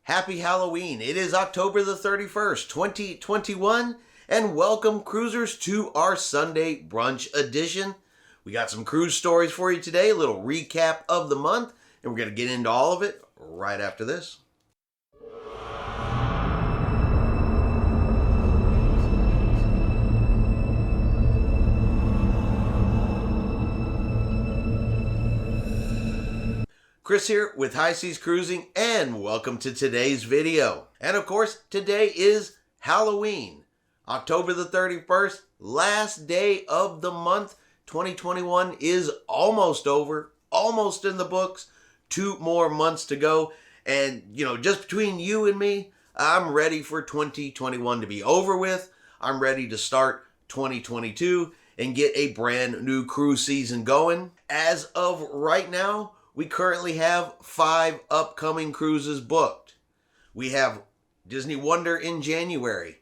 Happy Halloween. It is October the 31st, 2021, and welcome cruisers to our Sunday brunch edition. We got some cruise stories for you today, a little recap of the month, and we're going to get into all of it right after this. Chris here with High Seas Cruising, and welcome to today's video. And of course, today is Halloween, October the 31st, last day of the month. 2021 is almost over, almost in the books, 2 more months to go. And, just between you and me, I'm ready for 2021 to be over with. I'm ready to start 2022 and get a brand new cruise season going. As of right now, we currently have 5 upcoming cruises booked. We have Disney Wonder in January.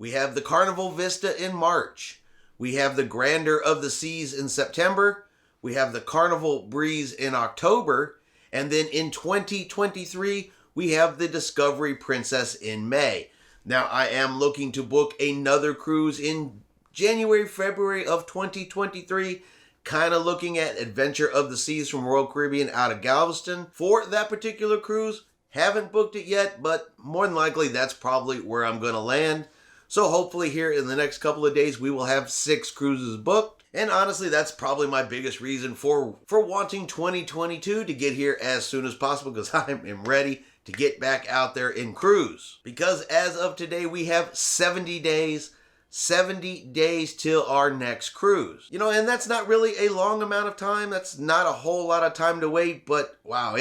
We have the Carnival Vista in March. We have the Grandeur of the Seas in September. We have the Carnival Breeze in October. And then in 2023, we have the Discovery Princess in May. Now, I am looking to book another cruise in January, February of 2023. Kind of looking at Adventure of the Seas from Royal Caribbean out of Galveston for that particular cruise. Haven't booked it yet, but more than likely that's probably where I'm going to land. So hopefully here in the next couple of days we will have 6 cruises booked. And honestly, that's probably my biggest reason for wanting 2022 to get here as soon as possible, because I am ready to get back out there and cruise. Because as of today, we have 70 days till our next cruise. And that's not really a long amount of time. That's not a whole lot of time to wait, but wow,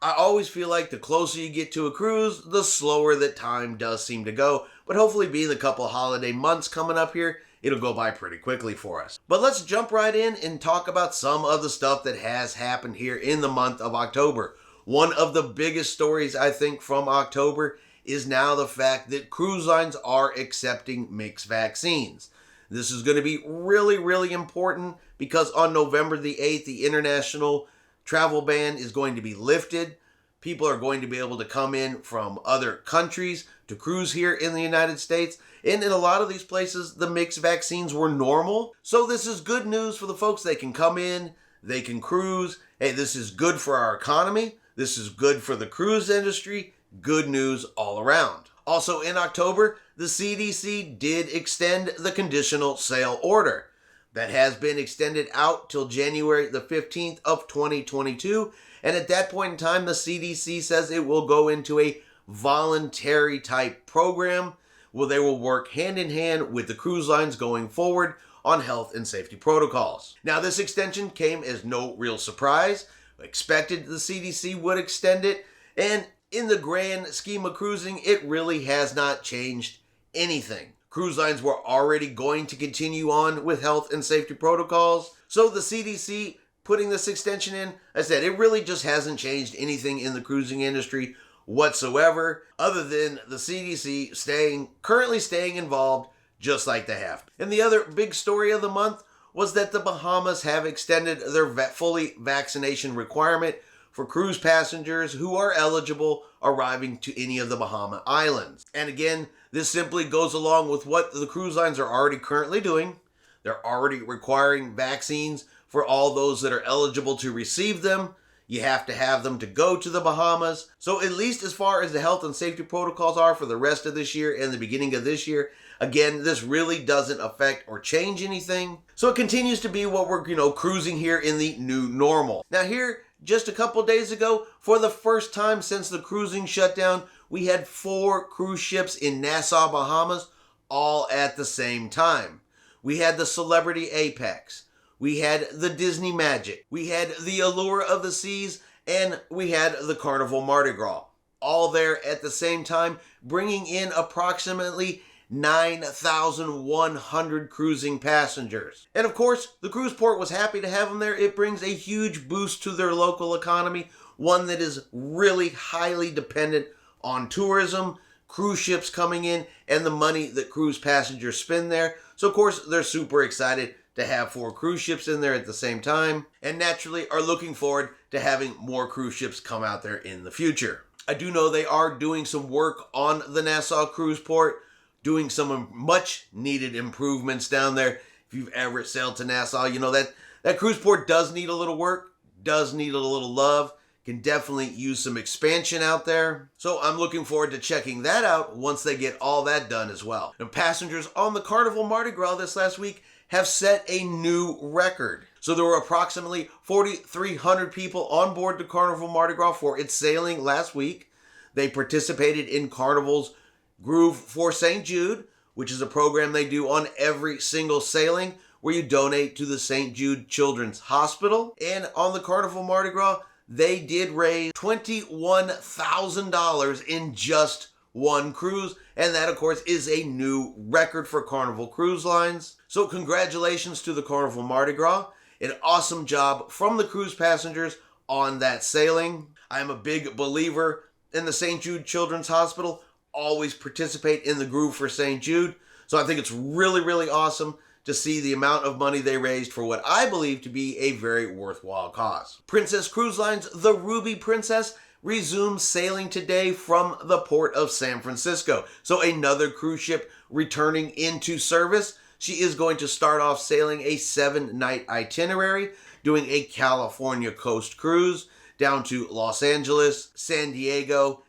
I always feel like the closer you get to a cruise, the slower that time does seem to go. But hopefully being a couple of holiday months coming up here, it'll go by pretty quickly for us. But let's jump right in and talk about some of the stuff that has happened here in the month of October. One of the biggest stories, I think, from October is now the fact that cruise lines are accepting mixed vaccines. This is going to be really, really important because on November the 8th, the international travel ban is going to be lifted. People are going to be able to come in from other countries to cruise here in the United States. And in a lot of these places, the mixed vaccines were normal. So this is good news for the folks. They can come in, they can cruise. Hey, this is good for our economy. This is good for the cruise industry. Good news all around. Also in October, the CDC did extend the conditional sail order. That has been extended out till January the 15th of 2022. And at that point in time, the CDC says it will go into a voluntary type program where they will work hand in hand with the cruise lines going forward on health and safety protocols. Now, this extension came as no real surprise. Expected the CDC would extend it, and in the grand scheme of cruising, it really has not changed anything. Cruise lines were already going to continue on with health and safety protocols. So the CDC putting this extension in, I said, it really just hasn't changed anything in the cruising industry whatsoever, other than the CDC currently staying involved just like they have. And the other big story of the month was that the Bahamas have extended their fully vaccination requirement for cruise passengers who are eligible arriving to any of the Bahama Islands. And again, this simply goes along with what the cruise lines are already currently doing. They're already requiring vaccines for all those that are eligible to receive them. You have to have them to go to the Bahamas. So at least as far as the health and safety protocols are for the rest of this year and the beginning of this year, again, this really doesn't affect or change anything. So it continues to be what we're, cruising here in the new normal. Now here, just a couple days ago, for the first time since the cruising shutdown, we had 4 cruise ships in Nassau, Bahamas, all at the same time. We had the Celebrity Apex, we had the Disney Magic, we had the Allure of the Seas, and we had the Carnival Mardi Gras, all there at the same time, bringing in approximately 9,100 cruising passengers. And of course, the cruise port was happy to have them there. It brings a huge boost to their local economy, one that is really highly dependent on tourism, cruise ships coming in, and the money that cruise passengers spend there. So of course, they're super excited to have 4 cruise ships in there at the same time, and naturally are looking forward to having more cruise ships come out there in the future. I do know they are doing some work on the Nassau Cruise Port, doing some much needed improvements down there. If you've ever sailed to Nassau, you know that cruise port does need a little work, does need a little love, can definitely use some expansion out there. So I'm looking forward to checking that out once they get all that done as well. And passengers on the Carnival Mardi Gras this last week have set a new record. So there were approximately 4,300 people on board the Carnival Mardi Gras for its sailing last week. They participated in Carnival's Groove for St. Jude, which is a program they do on every single sailing where you donate to the St. Jude Children's Hospital. And on the Carnival Mardi Gras, they did raise $21,000 in just one cruise. And that, of course, is a new record for Carnival Cruise Lines. So congratulations to the Carnival Mardi Gras. An awesome job from the cruise passengers on that sailing. I am a big believer in the St. Jude Children's Hospital. Always participate in the Groove for St. Jude. So I think it's really, really awesome to see the amount of money they raised for what I believe to be a very worthwhile cause. Princess Cruise Lines, the Ruby Princess, resumes sailing today from the port of San Francisco. So another cruise ship returning into service. She is going to start off sailing a 7-night itinerary, doing a California coast cruise down to Los Angeles, San Diego,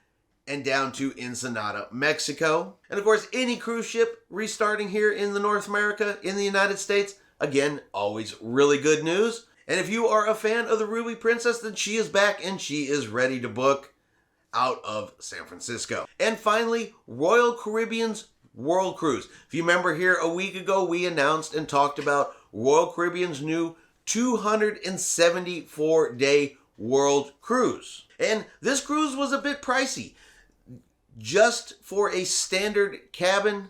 and down to Ensenada, Mexico. And of course, any cruise ship restarting here in the North America, in the United States, again, always really good news. And if you are a fan of the Ruby Princess, then she is back and she is ready to book out of San Francisco. And finally, Royal Caribbean's World Cruise. If you remember here a week ago, we announced and talked about Royal Caribbean's new 274-day world cruise. And this cruise was a bit pricey. Just for a standard cabin,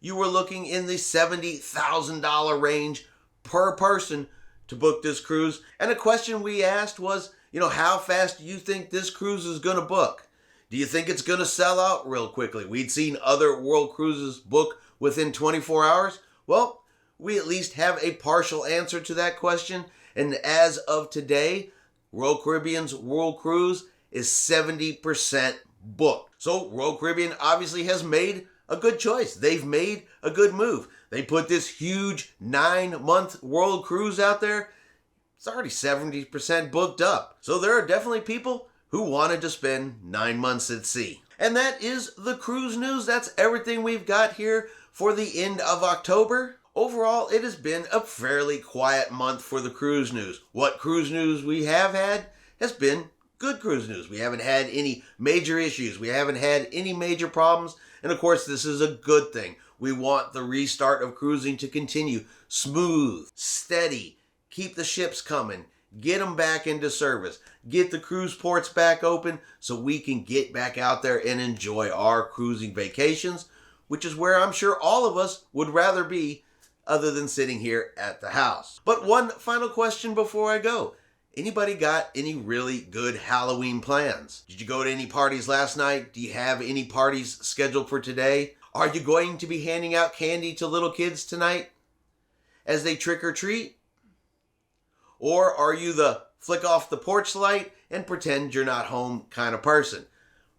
you were looking in the $70,000 range per person to book this cruise. And a question we asked was, how fast do you think this cruise is going to book? Do you think it's going to sell out real quickly? We'd seen other world cruises book within 24 hours. Well, we at least have a partial answer to that question. And as of today, Royal Caribbean's World Cruise is 70% booked. So Royal Caribbean obviously has made a good choice. They've made a good move. They put this huge 9-month world cruise out there. It's already 70% booked up. So there are definitely people who wanted to spend 9 months at sea. And that is the cruise news. That's everything we've got here for the end of October. Overall, it has been a fairly quiet month for the cruise news. What cruise news we have had has been good cruise news. We haven't had any major issues. We haven't had any major problems. And of course, this is a good thing. We want the restart of cruising to continue smooth, steady, keep the ships coming, get them back into service, get the cruise ports back open so we can get back out there and enjoy our cruising vacations, which is where I'm sure all of us would rather be other than sitting here at the house. But one final question before I go. Anybody got any really good Halloween plans? Did you go to any parties last night? Do you have any parties scheduled for today? Are you going to be handing out candy to little kids tonight as they trick or treat? Or are you the flick off the porch light and pretend you're not home kind of person?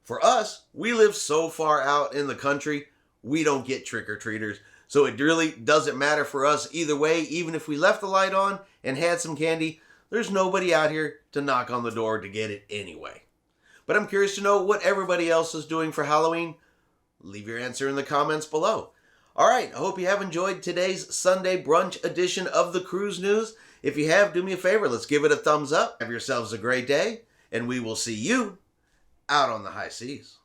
For us, we live so far out in the country, we don't get trick-or-treaters. So it really doesn't matter for us either way. Even if we left the light on and had some candy, there's nobody out here to knock on the door to get it anyway. But I'm curious to know what everybody else is doing for Halloween. Leave your answer in the comments below. All right, I hope you have enjoyed today's Sunday brunch edition of the Cruise News. If you have, do me a favor, let's give it a thumbs up. Have yourselves a great day, and we will see you out on the high seas.